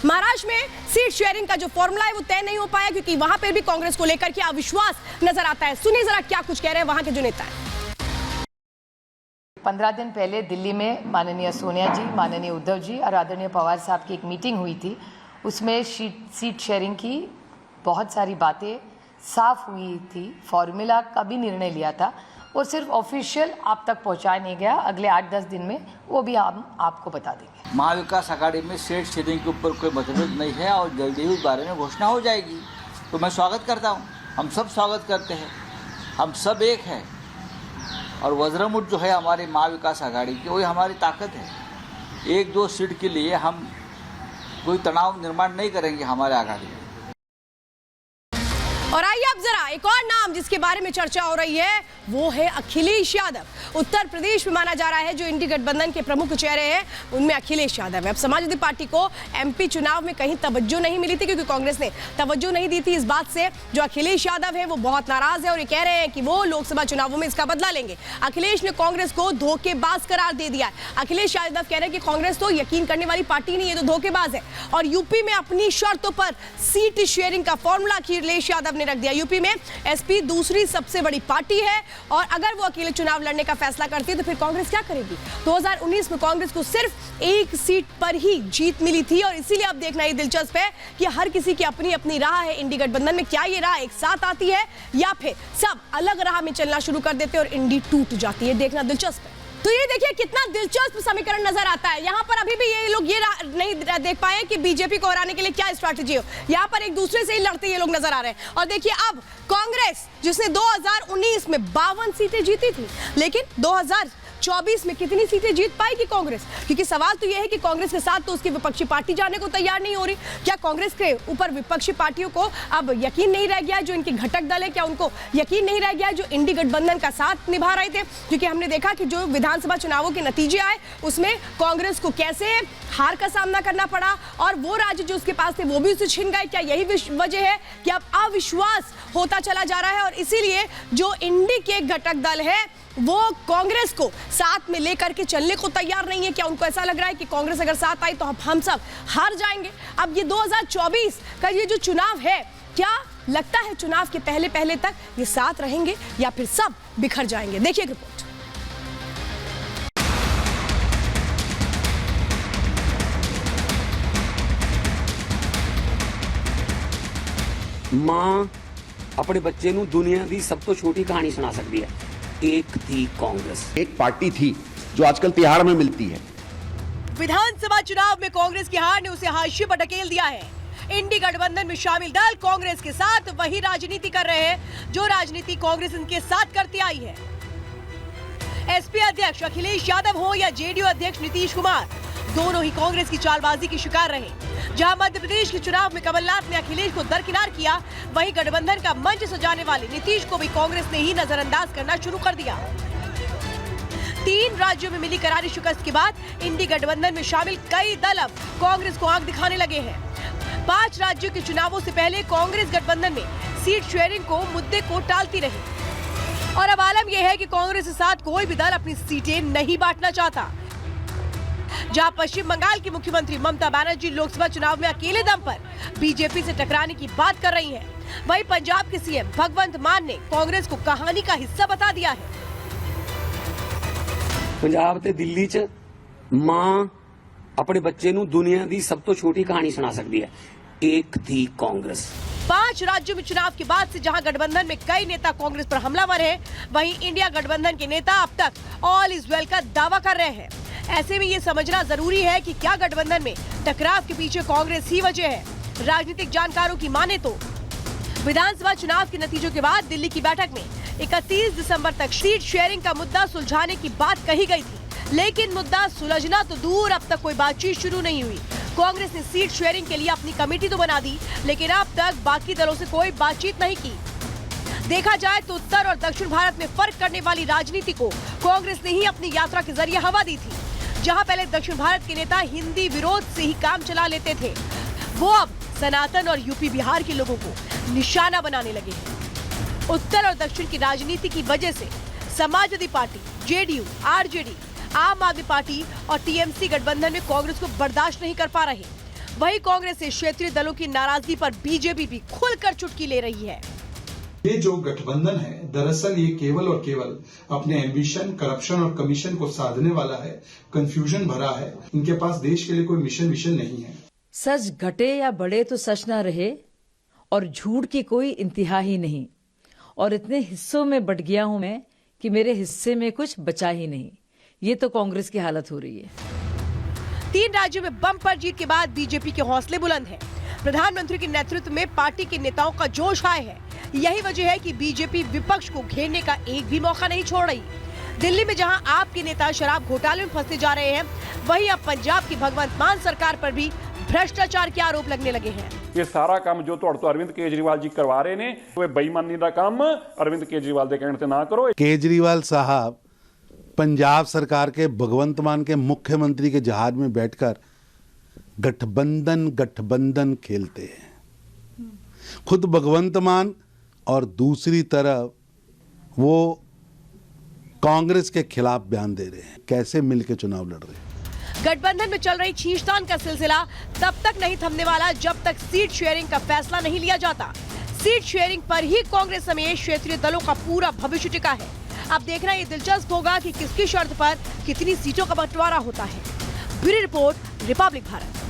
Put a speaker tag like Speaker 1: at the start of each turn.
Speaker 1: महाराष्ट्र में seat sharing का जो फॉर्मूला है वो तय नहीं हो पाया क्योंकि वहां पर भी कांग्रेस को लेकर के अविश्वास नजर आता है। सुनिए जरा क्या कुछ कह रहे हैं वहां के जो नेता हैं।
Speaker 2: 15 दिन पहले दिल्ली में माननीय सोनिया जी, माननीय उद्धव जी और आदरणीय पवार साहब की एक मीटिंग हुई थी। उसमें सीट शेयरिंग की बहुत सारी बातें साफ हुई थी। फॉर्मूला का भी निर्णय लिया था और सिर्फ ऑफिशियल आप तक पहुंचाया नहीं गया। अगले 8-10 दिन में वो भी हम आपको बता देंगे।
Speaker 3: महाविकास आघाड़ी में सीट शेयरिंग के ऊपर कोई मतभेद नहीं है और जल्दी ही उस बारे में घोषणा हो जाएगी। तो मैं स्वागत करता हूँ, हम सब स्वागत करते हैं, हम सब एक हैं और वज्रमुठ जो है हमारी महाविकास आघाड़ी की वही हमारी ताकत है। 1-2 सीट के लिए हम कोई तनाव निर्माण नहीं करेंगे हमारे आघाड़ी में।
Speaker 1: और आइए अब जरा एक और नाम जिसके बारे में चर्चा हो रही है वो है अखिलेश यादव। उत्तर प्रदेश में माना जा रहा है जो इंडी गठबंधन के प्रमुख चेहरे हैं उनमें अखिलेश यादव है। अब समाजवादी पार्टी को एमपी चुनाव में कहीं तवज्जो नहीं मिली थी क्योंकि कांग्रेस ने तवज्जो नहीं दी थी। इस बात से जो अखिलेश यादव है वो बहुत नाराज है और ये कह रहे हैं कि वो लोकसभा चुनावों में इसका बदला लेंगे। अखिलेश ने कांग्रेस को धोखेबाज करार दे दिया है। अखिलेश यादव कह रहे हैं कि कांग्रेस तो यकीन करने वाली पार्टी नहीं है, तो धोखेबाज है। और यूपी में अपनी शर्तों पर सीट शेयरिंग का फॉर्मूला अखिलेश यादव रख दिया। यूपी में एसपी दूसरी सबसे बड़ी पार्टी है और अगर वो अकेले चुनाव लड़ने का फैसला करती है तो फिर कांग्रेस क्या करेगी। 2019 में कांग्रेस को सिर्फ एक सीट पर ही जीत मिली थी और इसीलिए अब देखना ये दिलचस्प है कि हर किसी की अपनी अपनी राह है इंडी गठबंधन में। क्या ये राह एक साथ आती है या फिर सब अलग राह में चलना शुरू कर देते हैं और इंडी टूट जाती है, देखना दिलचस्प है। तो ये देखिए कितना दिलचस्प समीकरण नजर आता है। यहाँ पर अभी भी ये लोग ये नहीं देख पाए कि बीजेपी को हराने के लिए क्या स्ट्रैटेजी हो। यहाँ पर एक दूसरे से ही लड़ते ये लोग नजर आ रहे हैं। और देखिए अब कांग्रेस जिसने 2019 में 52 सीटें जीती थी, लेकिन 2024 में कितनी सीटें जीत पाएगी कांग्रेस? क्योंकि सवाल तो यह है कि कांग्रेस के साथ तो उसकी विपक्षी पार्टी जाने को तैयार नहीं हो रही। क्या कांग्रेस के ऊपर विपक्षी पार्टियों को अब यकीन नहीं रह गया है जो इनके घटक दल है? क्या उनको यकीन नहीं रह गया है जो इंडी गठबंधन का साथ निभा रहे थे? क्योंकि हमने देखा कि जो विधानसभा चुनावों के नतीजे आए उसमें कांग्रेस को कैसे हार का सामना करना पड़ा और वो राज्य जो उसके पास थे वो भी उसे छिन गए। क्या यही वजह है कि अब अविश्वास होता चला जा रहा है और इसीलिए जो इंडी के घटक दल है वो कांग्रेस को साथ में लेकर के चलने को तैयार नहीं है? क्या उनको ऐसा लग रहा है कि कांग्रेस अगर साथ आई तो हम सब हार जाएंगे? अब ये 2024 का ये जो चुनाव है, क्या लगता है चुनाव के पहले तक ये साथ रहेंगे या फिर सब बिखर जाएंगे? देखिए रिपोर्ट।
Speaker 4: मां अपने बच्चे नूं दुनिया की सब तो छोटी कहानी सुना सकती है। एक थी कांग्रेस,
Speaker 5: एक पार्टी थी जो आजकल तिहाड़ में मिलती है।
Speaker 1: विधानसभा चुनाव में कांग्रेस की हार ने उसे हाशिए पर ढकेल दिया है। इंडी गठबंधन में शामिल दल कांग्रेस के साथ वही राजनीति कर रहे हैं जो राजनीति कांग्रेस इनके साथ करती आई है। एसपी अध्यक्ष अखिलेश यादव हो या जेडीयू अध्यक्ष नीतीश कुमार, दोनों ही कांग्रेस की चालबाजी की शिकार रहे। जहां मध्य प्रदेश के चुनाव में कमलनाथ ने अखिलेश को दरकिनार किया, वहीं गठबंधन का मंच सजाने वाले नीतीश को भी कांग्रेस ने ही नजरअंदाज करना शुरू कर दिया। 3 राज्यों में मिली करारी शिकस्त के बाद इंडी गठबंधन में शामिल कई दल अब कांग्रेस को आंख दिखाने लगे हैं। 5 राज्यों के चुनावों से पहले कांग्रेस गठबंधन में सीट शेयरिंग को मुद्दे को टालती रही और अब आलम यह है कि कांग्रेस के साथ कोई भी दल अपनी सीटें नहीं बांटना चाहता। जहां पश्चिम बंगाल की मुख्यमंत्री ममता बनर्जी लोकसभा चुनाव में अकेले दम पर बीजेपी से टकराने की बात कर रही हैं, वहीं पंजाब के सीएम भगवंत मान ने कांग्रेस को कहानी का हिस्सा बता दिया है।
Speaker 4: पंजाब ते दिल्ली च मां अपने बच्चे नूं दुनिया की सब तो छोटी कहानी सुना सकती है। एक थी कांग्रेस।
Speaker 1: 5 राज्यों में चुनाव के बाद से जहां गठबंधन में कई नेता कांग्रेस पर हमलावर हैं, वहीं इंडिया गठबंधन के नेता अब तक ऑल इज वेल का दावा कर रहे हैं। ऐसे में ये समझना जरूरी है कि क्या गठबंधन में टकराव के पीछे कांग्रेस ही वजह है। राजनीतिक जानकारों की माने तो विधानसभा चुनाव के नतीजों के बाद दिल्ली की बैठक में 31 दिसंबर तक सीट शेयरिंग का मुद्दा सुलझाने की बात कही गई थी, लेकिन मुद्दा सुलझना तो दूर, अब तक कोई बातचीत शुरू नहीं हुई। कांग्रेस ने सीट शेयरिंग के लिए अपनी कमेटी तो बना दी, लेकिन अब तक बाकी दलों से कोई बातचीत नहीं की। देखा जाए तो उत्तर और दक्षिण भारत में फर्क करने वाली राजनीति को कांग्रेस ने ही अपनी यात्रा के जरिए हवा दी थी। जहां पहले दक्षिण भारत के नेता हिंदी विरोध से ही काम चला लेते थे, वो अब सनातन और यूपी बिहार के लोगों को निशाना बनाने लगे हैं। उत्तर और दक्षिण की राजनीति की वजह से समाजवादी पार्टी, जेडीयू, आरजेडी, आम आदमी पार्टी और टीएमसी गठबंधन में कांग्रेस को बर्दाश्त नहीं कर पा रहे। वहीं कांग्रेस से क्षेत्रीय दलों की नाराजगी पर बीजेपी भी खुलकर चुटकी ले रही है।
Speaker 6: ये जो गठबंधन है, दरअसल ये केवल और केवल अपने एम्बिशन, करप्शन और कमीशन को साधने वाला है, कंफ्यूजन भरा है। इनके पास देश के लिए कोई मिशन विशन नहीं है।
Speaker 7: सच घटे या बढ़े तो सच ना रहे, और झूठ की कोई इंतहा ही नहीं। और इतने हिस्सों में बट गया हूं मैं कि मेरे हिस्से में कुछ बचा ही नहीं। ये तो कांग्रेस की हालत हो रही है।
Speaker 1: 3 राज्यों में बम्पर जीत के बाद बीजेपी के हौसले बुलंद हैं। प्रधानमंत्री के नेतृत्व में पार्टी के नेताओं का जोश आए है। यही वजह है कि बीजेपी विपक्ष को घेरने का एक भी मौका नहीं छोड़ रही। दिल्ली में जहां आपके नेता शराब घोटाले में फंसते जा रहे हैं, वहीं अब पंजाब की भगवंत मान सरकार पर भी भ्रष्टाचार के आरोप लगने लगे हैं।
Speaker 8: ये सारा काम जो तो अरविंद केजरीवाल जी करवा रहे ने, वो बेईमानी का काम अरविंद केजरीवाल के कहने से ना करो।
Speaker 9: केजरीवाल साहब पंजाब सरकार के भगवंत मान के मुख्यमंत्री के जहाज में बैठकर गठबंधन खेलते हैं। खुद भगवंत मान और दूसरी तरफ वो कांग्रेस के खिलाफ बयान दे रहे हैं। कैसे मिलकर चुनाव लड़ रहे हैं?
Speaker 1: गठबंधन में चल रही खींचतान का सिलसिला तब तक नहीं थमने वाला जब तक सीट शेयरिंग का फैसला नहीं लिया जाता। सीट शेयरिंग पर ही कांग्रेस समेत क्षेत्रीय दलों का पूरा भविष्य टिका है। अब देखना ये दिलचस्प होगा कि किसकी शर्त पर कितनी सीटों का बंटवारा होता है। Bureau report, Republic Bharat.